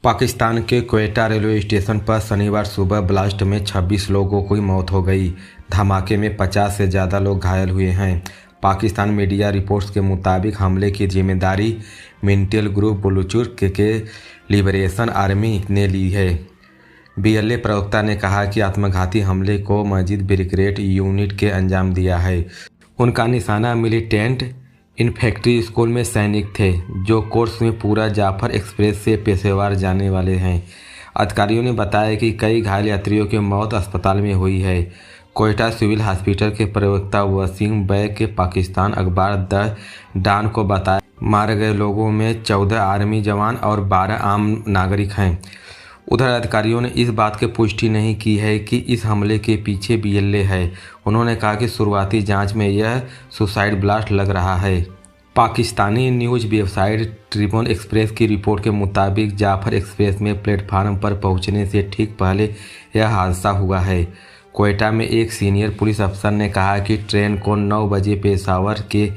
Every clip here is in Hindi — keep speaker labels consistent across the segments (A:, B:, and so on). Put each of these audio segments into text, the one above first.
A: पाकिस्तान के क्वेटा रेलवे स्टेशन पर शनिवार सुबह ब्लास्ट में 26 लोगों की मौत हो गई। धमाके में 50 से ज़्यादा लोग घायल हुए हैं। पाकिस्तान मीडिया रिपोर्ट्स के मुताबिक हमले की जिम्मेदारी मिलिटेंट ग्रुप बलूच के लिबरेशन आर्मी ने ली है। बीएलए प्रवक्ता ने कहा कि आत्मघाती हमले को मस्जिद ब्रिगेड यूनिट के अंजाम दिया है। उनका निशाना मिलिटेंट इन्फेंट्री स्कूल में सैनिक थे जो कोर्स में पूरा जाफर एक्सप्रेस से पेशेवर जाने वाले हैं। अधिकारियों ने बताया कि कई घायल यात्रियों की मौत अस्पताल में हुई है। क्वेटा सिविल हॉस्पिटल के प्रवक्ता वसीम बैग के पाकिस्तान अखबार द डॉन को बताया, मारे गए लोगों में 14 आर्मी जवान और 12 आम नागरिक हैं। उधर अधिकारियों ने इस बात की पुष्टि नहीं की है कि इस हमले के पीछे बीएलए है। उन्होंने कहा कि शुरुआती जांच में यह सुसाइड ब्लास्ट लग रहा है। Pakistani news website Tribune express की रिपोर्ट के मुताबिक जाफर एक्सप्रेस में प्लेटफार्म पर पहुंचने से ठीक पहले यह हादसा हुआ है। क्वेटा में एक सीनियर पुलिस अफसर ने कहा कि ट्रेन को 9 बजे पेशावर के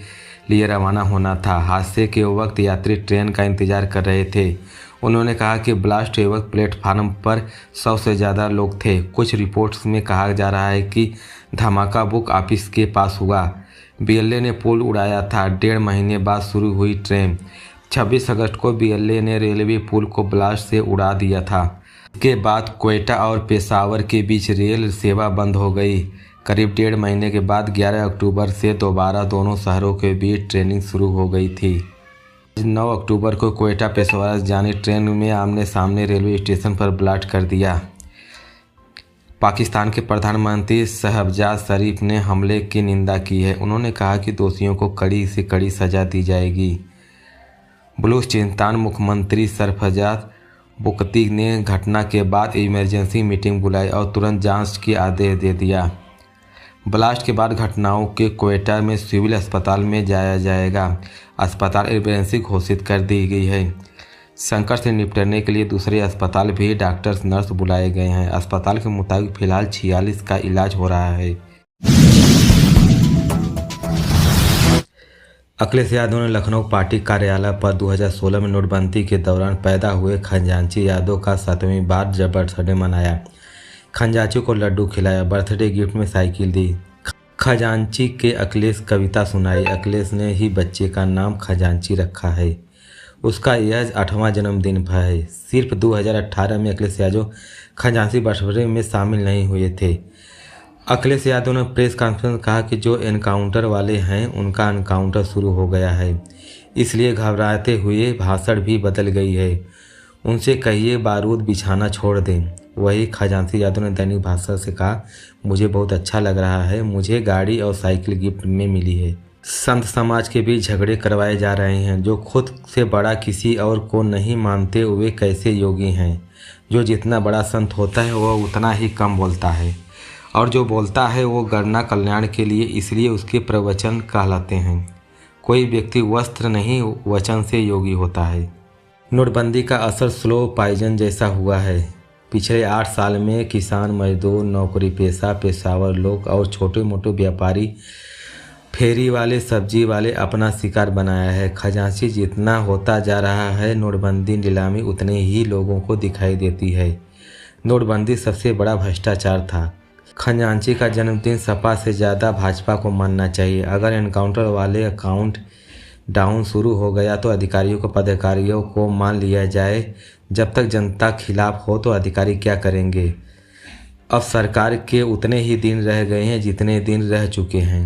A: लिए रवाना होना था। हादसे के वक्त यात्री ट्रेन का इंतजार कर रहे थे। उन्होंने कहा कि ब्लास्ट के वक्त प्लेटफार्म पर 100 से ज़्यादा लोग थे। कुछ रिपोर्ट्स में कहा जा रहा है कि धमाका बुक ऑफिस के पास हुआ। बीएलए ने पुल उड़ाया था। 1.5 महीने बाद शुरू हुई ट्रेन। 26 अगस्त को बीएलए ने रेलवे पुल को ब्लास्ट से उड़ा दिया था। इसके बाद क्वेटा और पेशावर के बीच रेल सेवा बंद हो गई। करीब 1.5 महीने के बाद 11 अक्टूबर से दोबारा दोनों शहरों के बीच ट्रेनिंग शुरू हो गई थी। 9 अक्टूबर को क्वेटा पेशावर जाने ट्रेन में आमने सामने रेलवे स्टेशन पर ब्लास्ट कर दिया। पाकिस्तान के प्रधानमंत्री शहबाज शरीफ ने हमले की निंदा की है। उन्होंने कहा कि दोषियों को कड़ी से कड़ी सजा दी जाएगी। बलूचिस्तान मुख्यमंत्री सरफराज बुर्की ने घटना के बाद इमरजेंसी मीटिंग बुलाई और तुरंत जांच की आदेश दे दिया। ब्लास्ट के बाद घटनाओं के क्वेटा में सिविल अस्पताल में जाया जाएगा। अस्पताल इमरजेंसी घोषित कर दी गई है। संकट से निपटने के लिए दूसरे अस्पताल भी डॉक्टर्स नर्स बुलाए गए हैं। अस्पताल के मुताबिक फिलहाल 46 का इलाज हो रहा है। अखिलेश यादव ने लखनऊ पार्टी कार्यालय पर 2016 में नोटबंदी के दौरान पैदा हुए खजांची यादव का 7वीं बार बर्थडे मनाया। खजांची को लड्डू खिलाया, बर्थडे गिफ्ट में साइकिल दी। खजांची के अखिलेश कविता सुनाई। अखिलेश ने ही बच्चे का नाम खजांची रखा है। उसका यह 8वां जन्मदिन है। सिर्फ 2018 में अखिलेश यादव खजांची बर्थडे में शामिल नहीं हुए थे। अखिलेश यादव ने प्रेस कॉन्फ्रेंस कहा कि जो एनकाउंटर वाले हैं उनका एनकाउंटर शुरू हो गया है, इसलिए घबराते हुए भाषण भी बदल गई है। उनसे कहिए बारूद बिछाना छोड़ दें। वही खजांची यादव ने दैनिक भास्कर से कहा, मुझे बहुत अच्छा लग रहा है, मुझे गाड़ी और साइकिल गिफ्ट में मिली है। संत समाज के बीच झगड़े करवाए जा रहे हैं। जो खुद से बड़ा किसी और को नहीं मानते वे कैसे योगी हैं। जो जितना बड़ा संत होता है वह उतना ही कम बोलता है, और जो बोलता है वो गणना कल्याण के लिए, इसलिए उसके प्रवचन कहलाते हैं। कोई व्यक्ति वस्त्र नहीं वचन से योगी होता है। नोटबंदी का असर स्लो पॉइजन जैसा हुआ है। पिछले 8 साल में किसान, मजदूर, नौकरी पेशा, पेशावर लोग और छोटे मोटे व्यापारी, फेरी वाले, सब्जी वाले अपना शिकार बनाया है। खजांची जितना होता जा रहा है, नोटबंदी नीलामी उतने ही लोगों को दिखाई देती है। नोटबंदी सबसे बड़ा भ्रष्टाचार था। खजांची का जन्मदिन सपा से ज़्यादा भाजपा को मानना चाहिए। अगर एनकाउंटर वाले अकाउंट डाउन शुरू हो गया तो अधिकारियों को पदाधिकारियों को मान लिया जाए। जब तक जनता खिलाफ हो तो अधिकारी क्या करेंगे। अब सरकार के उतने ही दिन रह गए हैं जितने दिन रह चुके हैं।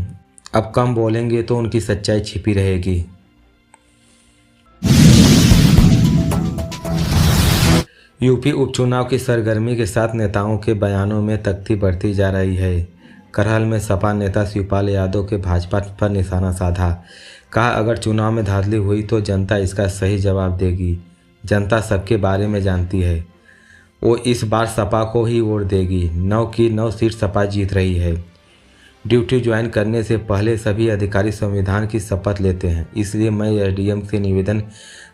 A: अब कम बोलेंगे तो उनकी सच्चाई छिपी रहेगी। यूपी उपचुनाव की सरगर्मी के साथ नेताओं के बयानों में तख्ती बढ़ती जा रही है। करहल में सपा नेता शिवपाल यादव के भाजपा पर निशाना साधा। कहा, अगर चुनाव में धांधली हुई तो जनता इसका सही जवाब देगी। जनता सबके बारे में जानती है। वो इस बार सपा को ही वोट देगी। 9 की 9 सीट सपा जीत रही है। ड्यूटी ज्वाइन करने से पहले सभी अधिकारी संविधान की शपथ लेते हैं, इसलिए मैं एसडीएम से निवेदन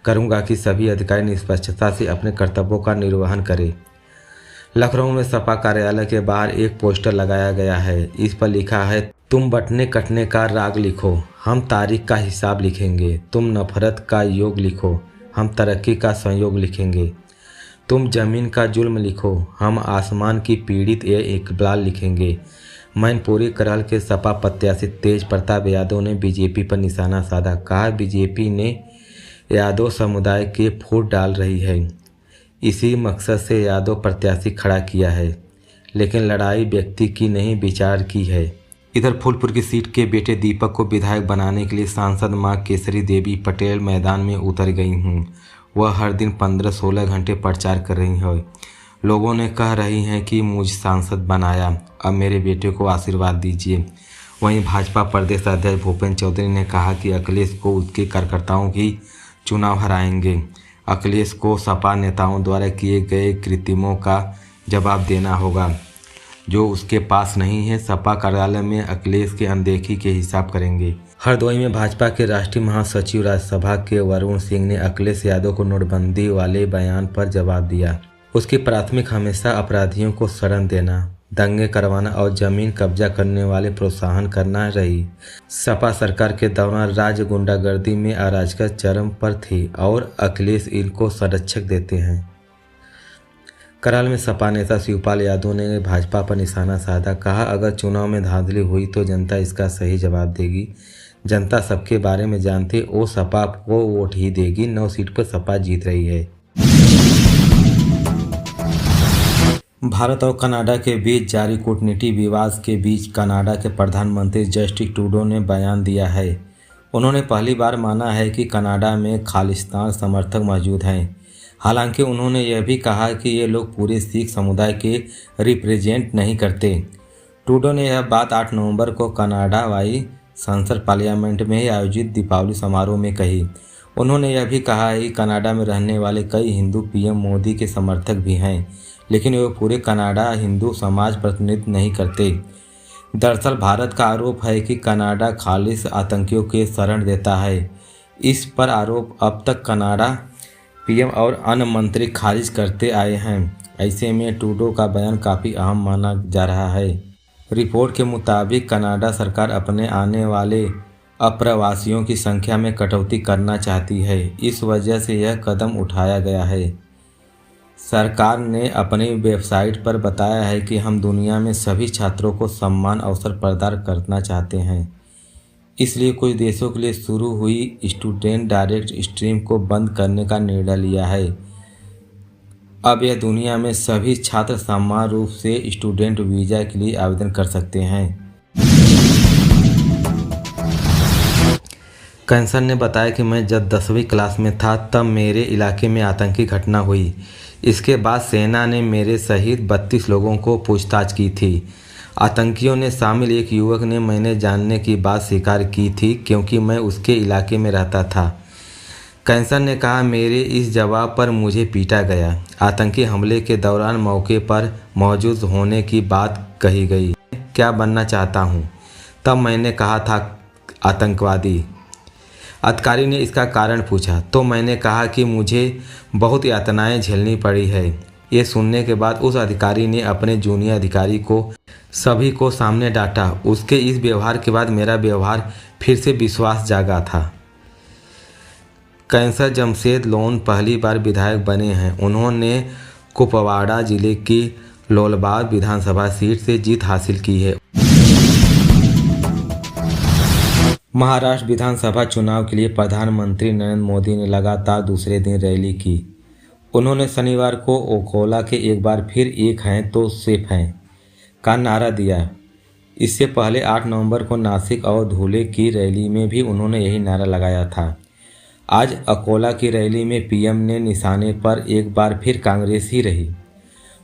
A: करूंगा कि सभी अधिकारी निष्पक्षता से अपने कर्तव्यों का निर्वहन करें। लखनऊ में सपा कार्यालय के बाहर एक पोस्टर लगाया गया है। इस पर लिखा है, तुम बटने कटने का राग लिखो, हम तारीख का हिसाब लिखेंगे। तुम नफरत का योग लिखो, हम तरक्की का संयोग लिखेंगे। तुम जमीन का जुल्म लिखो, हम आसमान की पीड़ित ये इकबाल लिखेंगे। मैनपुरी करहल के सपा प्रत्याशी तेज प्रताप यादव ने बीजेपी पर निशाना साधा। कहा, बीजेपी ने यादव समुदाय के फूट डाल रही है। इसी मकसद से यादव प्रत्याशी खड़ा किया है, लेकिन लड़ाई व्यक्ति की नहीं, विचार की है। इधर फूलपुर की सीट के बेटे दीपक को विधायक बनाने के लिए सांसद मां केसरी देवी पटेल मैदान में उतर गई हूँ। वह हर दिन 15-16 घंटे प्रचार कर रही है। लोगों ने कह रही हैं कि मुझ सांसद बनाया, अब मेरे बेटे को आशीर्वाद दीजिए। वहीं भाजपा प्रदेश अध्यक्ष भूपेंद्र चौधरी ने कहा कि अखिलेश को उसके कार्यकर्ताओं ही चुनाव हराएंगे। अखिलेश को सपा नेताओं द्वारा किए गए कृत्रिमों का जवाब देना होगा, जो उसके पास नहीं है। सपा कार्यालय में अखिलेश के अनदेखी के हिसाब करेंगे। हरदोई में भाजपा के राष्ट्रीय महासचिव राज्यसभा के वरुण सिंह ने अखिलेश यादव को नोटबंदी वाले बयान पर जवाब दिया। उसकी प्राथमिक हमेशा अपराधियों को शरण देना, दंगे करवाना और जमीन कब्जा करने वाले प्रोत्साहन करना रही। सपा सरकार के दौरान राज्य गुंडागर्दी में अराजकता चरम पर थी और अखिलेश इनको संरक्षक देते हैं। करहल में सपा नेता शिवपाल यादव ने भाजपा पर निशाना साधा। कहा, अगर चुनाव में धांधली हुई तो जनता इसका सही जवाब देगी। जनता सबके बारे में जानती, वो सपा को वोट ही देगी। 9 सीट पर सपा जीत रही है। भारत और कनाडा के बीच जारी कूटनीतिक विवाद के बीच कनाडा के प्रधानमंत्री जस्टिन ट्रूडो ने बयान दिया है। उन्होंने पहली बार माना है कि कनाडा में खालिस्तान समर्थक मौजूद हैं। हालांकि उन्होंने यह भी कहा कि ये लोग पूरे सिख समुदाय के रिप्रेजेंट नहीं करते। ट्रूडो ने यह बात 8 नवंबर को कनाडा वाई संसद पार्लियामेंट में आयोजित दीपावली समारोह में कही। उन्होंने यह भी कहा है कि कनाडा में रहने वाले कई हिंदू पीएम मोदी के समर्थक भी हैं, लेकिन वे पूरे कनाडा हिंदू समाज प्रतिनिधित्व नहीं करते। दरअसल भारत का आरोप है कि कनाडा खालिश आतंकियों के शरण देता है। इस पर आरोप अब तक कनाडा पीएम और अन्य मंत्री खारिज करते आए हैं। ऐसे में ट्रूडो का बयान काफ़ी अहम माना जा रहा है। रिपोर्ट के मुताबिक कनाडा सरकार अपने आने वाले अप्रवासियों की संख्या में कटौती करना चाहती है। इस वजह से यह कदम उठाया गया है। सरकार ने अपनी वेबसाइट पर बताया है कि हम दुनिया में सभी छात्रों को समान अवसर प्रदान करना चाहते हैं। इसलिए कुछ देशों के लिए शुरू हुई स्टूडेंट डायरेक्ट स्ट्रीम को बंद करने का निर्णय लिया है। अब यह दुनिया में सभी छात्र समान रूप से स्टूडेंट वीज़ा के लिए आवेदन कर सकते हैं। कैंसर ने बताया कि मैं जब 10वीं क्लास में था तब मेरे इलाके में आतंकी घटना हुई। इसके बाद सेना ने मेरे सहित 32 लोगों को पूछताछ की थी। आतंकियों ने शामिल एक युवक ने मैंने जानने की बात स्वीकार की थी, क्योंकि मैं उसके इलाके में रहता था। कैंसर ने कहा, मेरे इस जवाब पर मुझे पीटा गया। आतंकी हमले के दौरान मौके पर मौजूद होने की बात कही गई। क्या बनना चाहता हूँ, तब मैंने कहा था आतंकवादी। अधिकारी ने इसका कारण पूछा तो मैंने कहा कि मुझे बहुत यातनाएं झेलनी पड़ी है। ये सुनने के बाद उस अधिकारी ने अपने जूनियर अधिकारी को सभी को सामने डांटा। उसके इस व्यवहार के बाद मेरा व्यवहार फिर से विश्वास जागा था। कैंसर जमशेद लोन पहली बार विधायक बने हैं। उन्होंने कुपवाड़ा जिले की लोलबाग विधानसभा सीट से जीत हासिल की है। महाराष्ट्र विधानसभा चुनाव के लिए प्रधानमंत्री नरेंद्र मोदी ने लगातार दूसरे दिन रैली की। उन्होंने शनिवार को अकोला के एक बार फिर एक हैं तो सेफ हैं का नारा दिया। इससे पहले 8 नवंबर को नासिक और धुले की रैली में भी उन्होंने यही नारा लगाया था। आज अकोला की रैली में पीएम ने निशाने पर एक बार फिर कांग्रेस ही रही।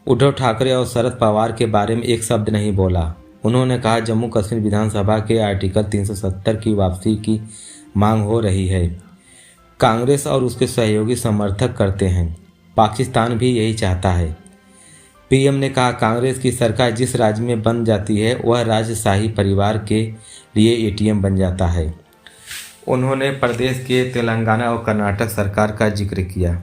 A: उद्धव ठाकरे और शरद पवार के बारे में एक शब्द नहीं बोला। उन्होंने कहा, जम्मू कश्मीर विधानसभा के आर्टिकल 370 की वापसी की मांग हो रही है। कांग्रेस और उसके सहयोगी समर्थक करते हैं। पाकिस्तान भी यही चाहता है। पीएम ने कहा, कांग्रेस की सरकार जिस राज्य में बन जाती है वह राज्य शाही परिवार के लिए एटीएम बन जाता है। उन्होंने प्रदेश के तेलंगाना और कर्नाटक सरकार का जिक्र किया।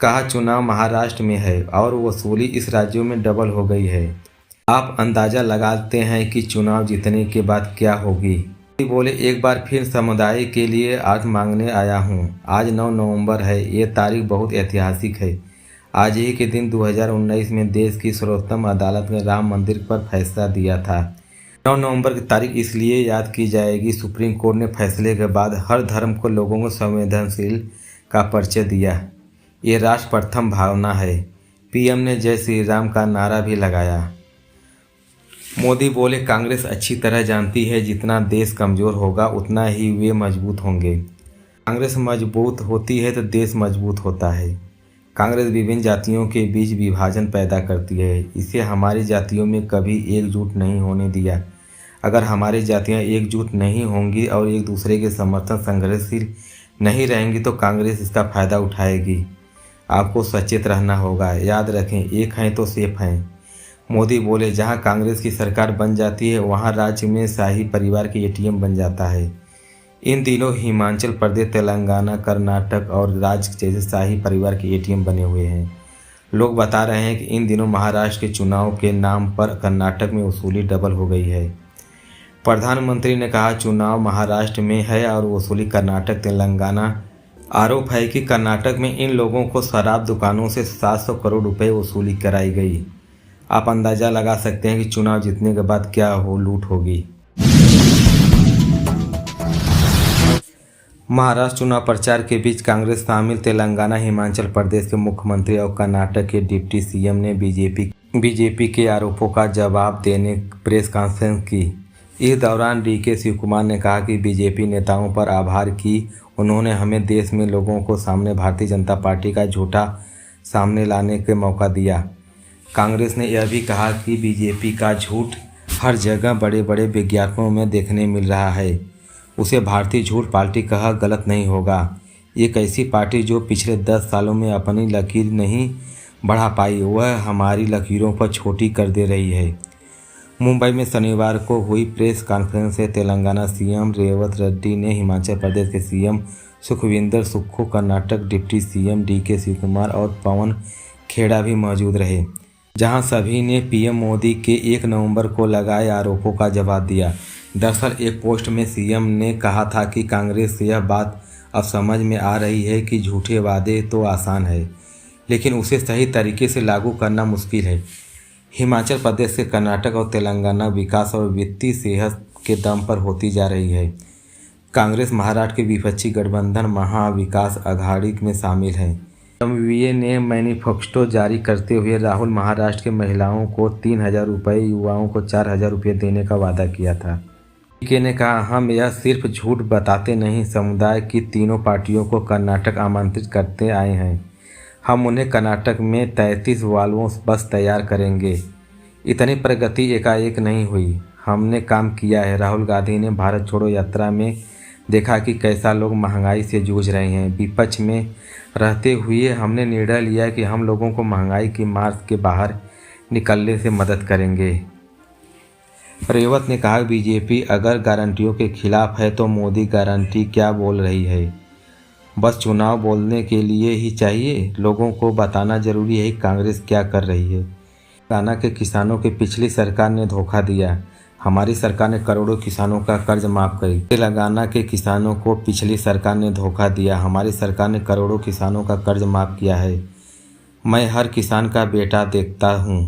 A: कहा, चुनाव महाराष्ट्र में है और वसूली इस राज्यों में डबल हो गई है। आप अंदाज़ा लगाते हैं कि चुनाव जीतने के बाद क्या होगी। बोले, एक बार फिर समुदाय के लिए आज मांगने आया हूं। आज 9 नवंबर है। ये तारीख बहुत ऐतिहासिक है। आज ही के दिन 2019 में देश की सर्वोच्च अदालत ने राम मंदिर पर फैसला दिया था। 9 नवंबर की तारीख इसलिए याद की जाएगी, सुप्रीम कोर्ट ने फैसले के बाद हर धर्म को लोगों को संवेदनशील का परिचय दिया। ये राष्ट्र प्रथम भावना है। पीएम ने जय श्री राम का नारा भी लगाया। मोदी बोले, कांग्रेस अच्छी तरह जानती है जितना देश कमज़ोर होगा उतना ही वे मजबूत होंगे। कांग्रेस मजबूत होती है तो देश मजबूत होता है। कांग्रेस विभिन्न जातियों के बीच विभाजन पैदा करती है। इसे हमारी जातियों में कभी एकजुट नहीं होने दिया। अगर हमारी जातियां एकजुट नहीं होंगी और एक दूसरे के समर्थन संघर्षशील नहीं रहेंगी तो कांग्रेस इसका फ़ायदा उठाएगी। आपको सचेत रहना होगा। याद रखें, एक हैं तो सेफ हैं। मोदी बोले, जहां कांग्रेस की सरकार बन जाती है वहां राज्य में शाही परिवार के एटीएम बन जाता है। इन दिनों हिमाचल प्रदेश, तेलंगाना, कर्नाटक और राज्य जैसे शाही परिवार के एटीएम बने हुए हैं। लोग बता रहे हैं कि इन दिनों महाराष्ट्र के चुनाव के नाम पर कर्नाटक में वसूली डबल हो गई है। प्रधानमंत्री ने कहा, चुनाव महाराष्ट्र में है और वसूली कर्नाटक, तेलंगाना। आरोप है कि कर्नाटक में इन लोगों को शराब दुकानों से 700 करोड़ रुपए वसूली कराई गई। आप अंदाज़ा लगा सकते हैं कि चुनाव जीतने के बाद क्या लूट होगी। महाराष्ट्र चुनाव प्रचार के बीच कांग्रेस शामिल तेलंगाना, हिमाचल प्रदेश के मुख्यमंत्री और कर्नाटक के डिप्टी सीएम ने बीजेपी के आरोपों का जवाब देने प्रेस कॉन्फ्रेंस की। इस दौरान डीके शिव कुमार ने कहा कि बीजेपी नेताओं पर आभार कि उन्होंने हमें देश में लोगों को सामने भारतीय जनता पार्टी का झूठा सामने लाने के मौका दिया। कांग्रेस ने यह भी कहा कि बीजेपी का झूठ हर जगह बड़े बड़े विज्ञापनों में देखने मिल रहा है। उसे भारतीय झूठ पार्टी कहा गलत नहीं होगा। एक ऐसी पार्टी जो पिछले 10 सालों में अपनी लकीर नहीं बढ़ा पाई, वह हमारी लकीरों पर छोटी कर दे रही है। मुंबई में शनिवार को हुई प्रेस कॉन्फ्रेंस से तेलंगाना सीएम रेवंत रेड्डी ने, हिमाचल प्रदेश के CM Sukhvinder Sukhu, Karnataka deputy CM DK Shiv Kumar और पवन खेड़ा भी मौजूद रहे, जहां सभी ने पीएम मोदी के 1 नवंबर को लगाए आरोपों का जवाब दिया। दरअसल एक पोस्ट में सीएम ने कहा था कि कांग्रेस से यह बात अब समझ में आ रही है कि झूठे वादे तो आसान है, लेकिन उसे सही तरीके से लागू करना मुश्किल है। हिमाचल प्रदेश से कर्नाटक और तेलंगाना विकास और वित्तीय सेहत के दम पर होती जा रही है। कांग्रेस महाराष्ट्र के विपक्षी गठबंधन महाविकास अघाड़ी में शामिल है। एमवीए ने मैनिफेस्टो जारी करते हुए राहुल महाराष्ट्र के महिलाओं को 3,000 रुपये, युवाओं को 4,000 रुपये देने का वादा किया था। डीके ने कहा, हम यह सिर्फ झूठ बताते नहीं, समुदाय की तीनों पार्टियों को कर्नाटक आमंत्रित करते आए हैं। हम उन्हें कर्नाटक में 33 वॉल्वो बस तैयार करेंगे। इतनी प्रगति एकाएक नहीं हुई, हमने काम किया है। राहुल गांधी ने भारत छोड़ो यात्रा में देखा कि कैसा लोग महंगाई से जूझ रहे हैं। विपक्ष में रहते हुए हमने निर्णय लिया कि हम लोगों को महंगाई की मार के बाहर निकलने से मदद करेंगे। रेवंत ने कहा, बीजेपी अगर गारंटियों के खिलाफ है तो मोदी गारंटी क्या बोल रही है? बस चुनाव बोलने के लिए ही चाहिए? लोगों को बताना जरूरी है कांग्रेस क्या कर रही है। तेलंगाना के किसानों के पिछली सरकार ने धोखा दिया, हमारी सरकार ने करोड़ों किसानों का कर्ज माफ करी। तेलंगाना के किसानों को पिछली सरकार ने धोखा दिया, हमारी सरकार ने करोड़ों किसानों का कर्ज माफ किया है। मैं हर किसान का बेटा देखता हूँ।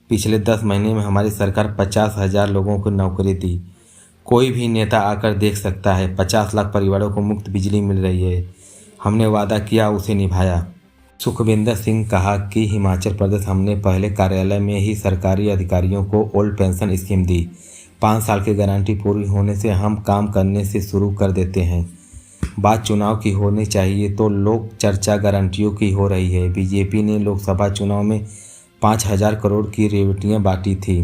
A: पिछले 10 महीने में हमारी सरकार 50,000 लोगों को नौकरी दी। कोई भी नेता आकर देख सकता है। 50 लाख परिवारों को मुफ्त बिजली मिल रही है। हमने वादा किया, उसे निभाया। सुखविंदर सिंह कहा कि हिमाचल प्रदेश हमने पहले कार्यालय में ही सरकारी अधिकारियों को ओल्ड पेंशन स्कीम दी। 5 साल की गारंटी पूरी होने से हम काम करने से शुरू कर देते हैं। बात चुनाव की होनी चाहिए तो लोक चर्चा गारंटियों की हो रही है। बीजेपी ने लोकसभा चुनाव में 5,000 करोड़ की रेवटियाँ बांटी थी।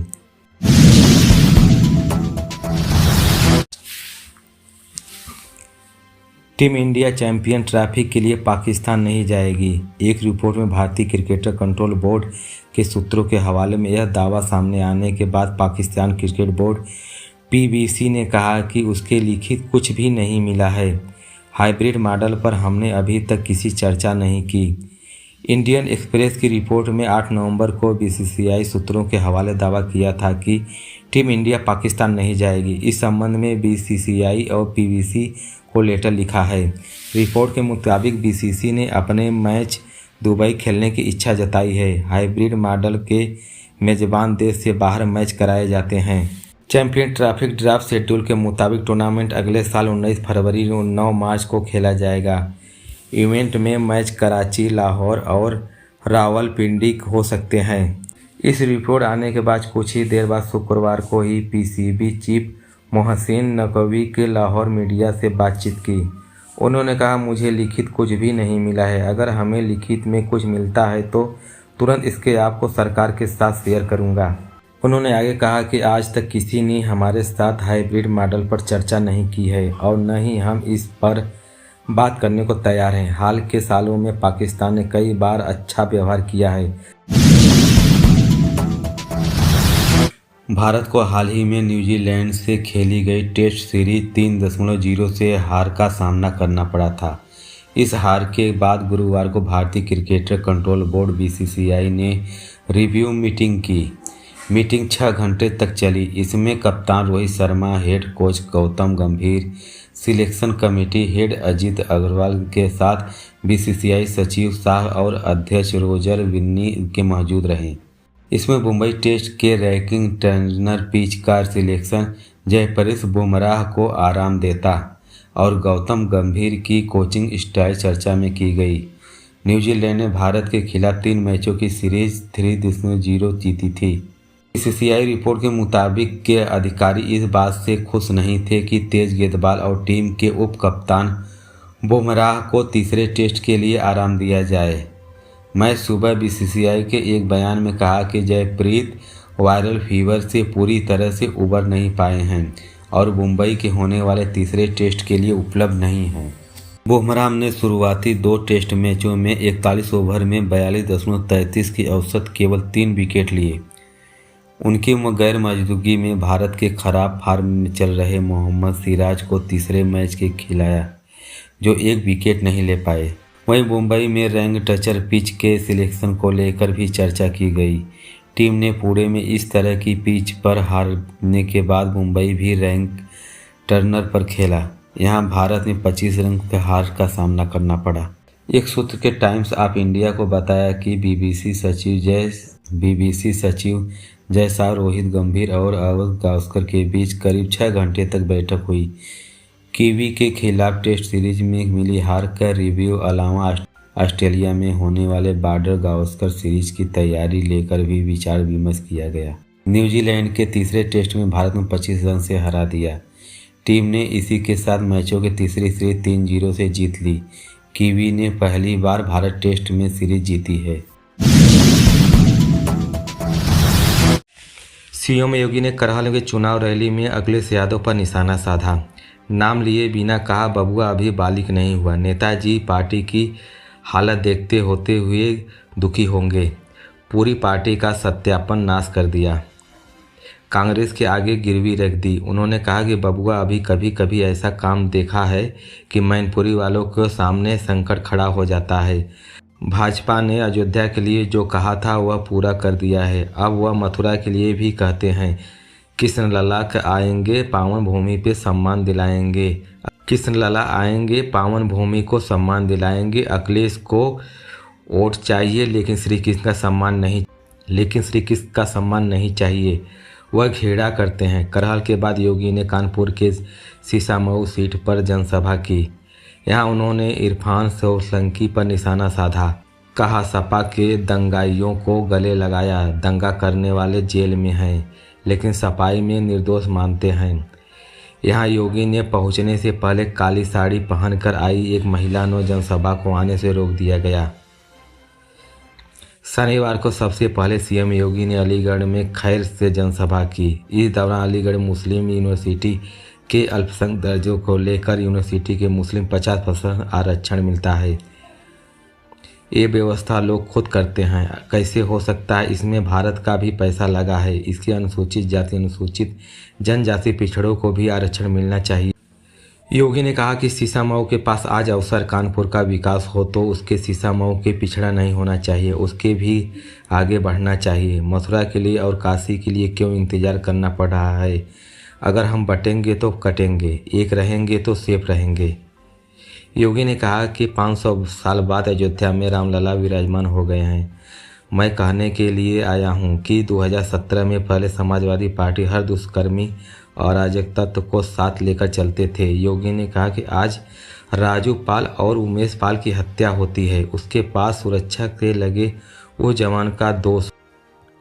A: टीम इंडिया चैंपियन ट्रॉफी के लिए पाकिस्तान नहीं जाएगी। एक रिपोर्ट में भारतीय क्रिकेट कंट्रोल बोर्ड के सूत्रों के हवाले में यह दावा सामने आने के बाद पाकिस्तान क्रिकेट बोर्ड पीबीसी ने कहा कि उसके लिखित कुछ भी नहीं मिला है। हाइब्रिड मॉडल पर हमने अभी तक किसी चर्चा नहीं की। इंडियन एक्सप्रेस की रिपोर्ट में 8 नवंबर को बीसीसीआई सूत्रों के हवाले दावा किया था कि टीम इंडिया पाकिस्तान नहीं जाएगी। इस संबंध में बीसीसीआई और पीबीसी को लेटर लिखा है। रिपोर्ट के मुताबिक बीसीसी ने अपने मैच दुबई खेलने की इच्छा जताई है। हाइब्रिड मॉडल के मेजबान देश से बाहर मैच कराए जाते हैं। चैंपियन ट्रॉफी ड्राफ्ट शेड्यूल के मुताबिक टूर्नामेंट अगले साल 19 फरवरी और 9 मार्च को खेला जाएगा। इवेंट में मैच कराची, लाहौर और रावलपिंडी हो सकते हैं। इस रिपोर्ट आने के बाद कुछ ही देर बाद शुक्रवार को ही पीसीबी चीफ मोहसिन नकवी के लाहौर मीडिया से बातचीत की। उन्होंने कहा, मुझे लिखित कुछ भी नहीं मिला है। अगर हमें लिखित में कुछ मिलता है तो तुरंत इसके आपको सरकार के साथ शेयर करूंगा। उन्होंने आगे कहा कि आज तक किसी ने हमारे साथ हाइब्रिड मॉडल पर चर्चा नहीं की है और न ही हम इस पर बात करने को तैयार हैं। हाल के सालों में पाकिस्तान ने कई बार अच्छा व्यवहार किया है। भारत को हाल ही में न्यूजीलैंड से खेली गई टेस्ट सीरीज 3-0 से हार का सामना करना पड़ा था। इस हार के बाद गुरुवार को भारतीय क्रिकेट कंट्रोल बोर्ड बीसीसीआई ने रिव्यू मीटिंग की। मीटिंग 6 घंटे तक चली। इसमें कप्तान Rohit Sharma, head coach Gautam Gambhir, selection committee head Ajit Agarwal के साथ बीसीसीआई सचिव शाह और अध्यक्ष रोजर विन्नी के मौजूद रहे। इसमें मुंबई टेस्ट के रैंकिंग ट्रेनर पिच का सिलेक्शन जयप्रीत बुमराह को आराम देता और गौतम गंभीर की कोचिंग स्टाइल चर्चा में की गई। न्यूजीलैंड ने भारत के खिलाफ 3 मैचों की सीरीज 3-0 जीती थी। बीसीसीआई रिपोर्ट के मुताबिक के अधिकारी इस बात से खुश नहीं थे कि तेज गेंदबाज और टीम के उप कप्तान बुमराह को तीसरे टेस्ट के लिए आराम दिया जाए। मैं सुबह बीसीसीआई के एक बयान में कहा कि जयप्रीत वायरल फीवर से पूरी तरह से उबर नहीं पाए हैं और मुंबई के होने वाले तीसरे टेस्ट के लिए उपलब्ध नहीं हैं। बुमराह ने शुरुआती 2 टेस्ट मैचों में 41 ओवर में 42.33 की औसत केवल 3 विकेट लिए। उनकी गैर मौजूदगी में भारत के खराब फॉर्म में चल रहे मोहम्मद सिराज को तीसरे मैच के खिलाया, जो 1 विकेट नहीं ले पाए। वहीं मुंबई में रैंक टचर पिच के सिलेक्शन को लेकर भी चर्चा की गई। टीम ने पुणे में इस तरह की पिच पर हारने के बाद मुंबई भी रैंक टर्नर पर खेला। यहां भारत में 25 रन के हार का सामना करना पड़ा। एक सूत्र के टाइम्स ऑफ इंडिया को बताया कि बीबीसी सचिव जय शाह, रोहित गंभीर और अवध गावस्कर के बीच करीब 6 घंटे तक बैठक हुई। कीवी के खिलाफ टेस्ट सीरीज में मिली हार का रिव्यू अलावा ऑस्ट्रेलिया में होने वाले बॉर्डर गावस्कर सीरीज की तैयारी लेकर भी विचार विमर्श किया गया। न्यूजीलैंड के तीसरे टेस्ट में भारत को 25 रन से हरा दिया। टीम ने इसी के साथ मैचों की तीसरी सीरीज 3-0 से जीत ली। कीवी ने पहली बार भारत टेस्ट में सीरीज जीती है। सीएम योगी ने करहल के चुनाव रैली में अखिलेश यादव पर निशाना साधा। नाम लिए बिना कहा, बबुआ अभी बालिग नहीं हुआ। नेताजी पार्टी की हालत देखते होते हुए दुखी होंगे। पूरी पार्टी का सत्यापन नाश कर दिया, कांग्रेस के आगे गिरवी रख दी। उन्होंने कहा कि बबुआ अभी कभी कभी ऐसा काम देखा है कि मैनपुरी वालों के सामने संकट खड़ा हो जाता है। भाजपा ने अयोध्या के लिए जो कहा था वह पूरा कर दिया है। अब वह मथुरा के लिए भी कहते हैं। कृष्ण लला आएंगे, पावन भूमि पे सम्मान दिलाएंगे। कृष्ण लला आएंगे, पावन भूमि को सम्मान दिलाएंगे। अखिलेश को वोट चाहिए लेकिन श्री कृष्ण का सम्मान नहीं चाहिए। वह घेड़ा करते हैं। करहल के बाद योगी ने कानपुर के शीशामऊ सीट पर जनसभा की। यहाँ उन्होंने इरफान सोलंकी पर निशाना साधा। कहा, सपा के दंगाइयों को गले लगाया। दंगा करने वाले जेल में हैं लेकिन सफाई में निर्दोष मानते हैं। यहाँ योगी ने पहुँचने से पहले काली साड़ी पहनकर आई एक महिला को जनसभा को आने से रोक दिया गया। शनिवार को सबसे पहले सीएम योगी ने अलीगढ़ में खैर से जनसभा की। इस दौरान अलीगढ़ मुस्लिम यूनिवर्सिटी के अल्पसंख्यक दर्जों को लेकर यूनिवर्सिटी के मुस्लिम 50% आरक्षण मिलता है। ये व्यवस्था लोग खुद करते हैं, कैसे हो सकता है? इसमें भारत का भी पैसा लगा है। इसके अनुसूचित जाति, अनुसूचित जनजाति पिछड़ों को भी आरक्षण मिलना चाहिए। योगी ने कहा कि शीशामऊ के पास आज अवसर कानपुर का विकास हो तो उसके शीशामऊ के पिछड़ा नहीं होना चाहिए, उसके भी आगे बढ़ना चाहिए। मथुरा के लिए और काशी के लिए क्यों इंतजार करना पड़ रहा है? अगर हम बटेंगे तो कटेंगे, एक रहेंगे तो सेफ रहेंगे। योगी ने कहा कि 500 साल बाद अयोध्या में रामलला विराजमान हो गए हैं। मैं कहने के लिए आया हूं कि 2017 में पहले समाजवादी पार्टी हर दुष्कर्मी और अराजक तत्व को साथ लेकर चलते थे। योगी ने कहा कि आज राजू पाल और उमेश पाल की हत्या होती है, उसके पास सुरक्षा के लगे वो जवान का दोष।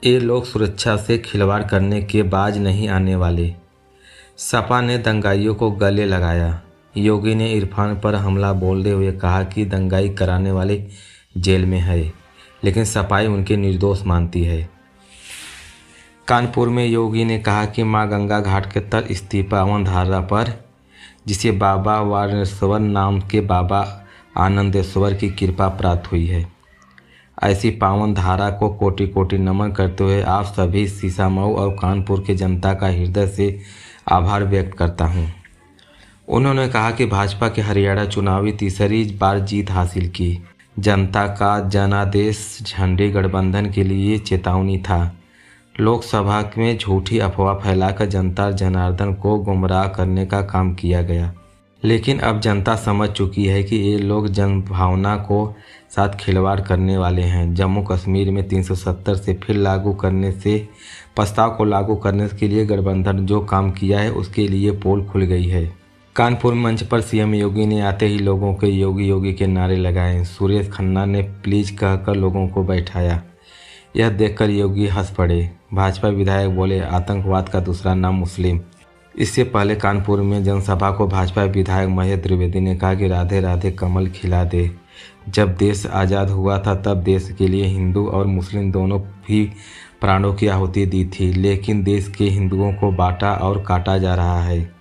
A: ये लोग सुरक्षा से खिलवाड़ करने के बाज नहीं आने वाले। सपा ने दंगाइयों को गले लगाया। योगी ने इरफान पर हमला बोलते हुए कहा कि दंगाई कराने वाले जेल में है, लेकिन सपाई उनके निर्दोष मानती है। कानपुर में योगी ने कहा कि मां गंगा घाट के तट स्थित पावन धारा पर, जिसे बाबा वारणेश्वर नाम के बाबा आनंदेश्वर की कृपा प्राप्त हुई है, ऐसी पावन धारा को कोटि कोटि नमन करते हुए आप सभी सीसामऊ और कानपुर के जनता का हृदय से आभार व्यक्त करता हूं। उन्होंने कहा कि भाजपा के हरियाणा चुनावी तीसरी बार जीत हासिल की। जनता का जनादेश झंडे गठबंधन के लिए चेतावनी था। लोकसभा में झूठी अफवाह फैलाकर जनता जनार्दन को गुमराह करने का काम किया गया, लेकिन अब जनता समझ चुकी है कि ये लोग जनभावना को साथ खिलवाड़ करने वाले हैं। जम्मू कश्मीर में 370 से फिर लागू करने से प्रस्ताव को लागू करने के लिए गठबंधन जो काम किया है उसके लिए पोल खुल गई है। कानपुर मंच पर सीएम योगी ने आते ही लोगों के योगी योगी के नारे लगाए। सुरेश खन्ना ने प्लीज कहकर लोगों को बैठाया। यह देखकर योगी हंस पड़े। भाजपा विधायक बोले, आतंकवाद का दूसरा नाम मुस्लिम। इससे पहले कानपुर में जनसभा को भाजपा विधायक महेश द्विवेदी ने कहा कि राधे राधे कमल खिला दे। जब देश आज़ाद हुआ था तब देश के लिए हिंदू और मुस्लिम दोनों भी प्राणों की आहुति दी थी, लेकिन देश के हिंदुओं को बांटा और काटा जा रहा है।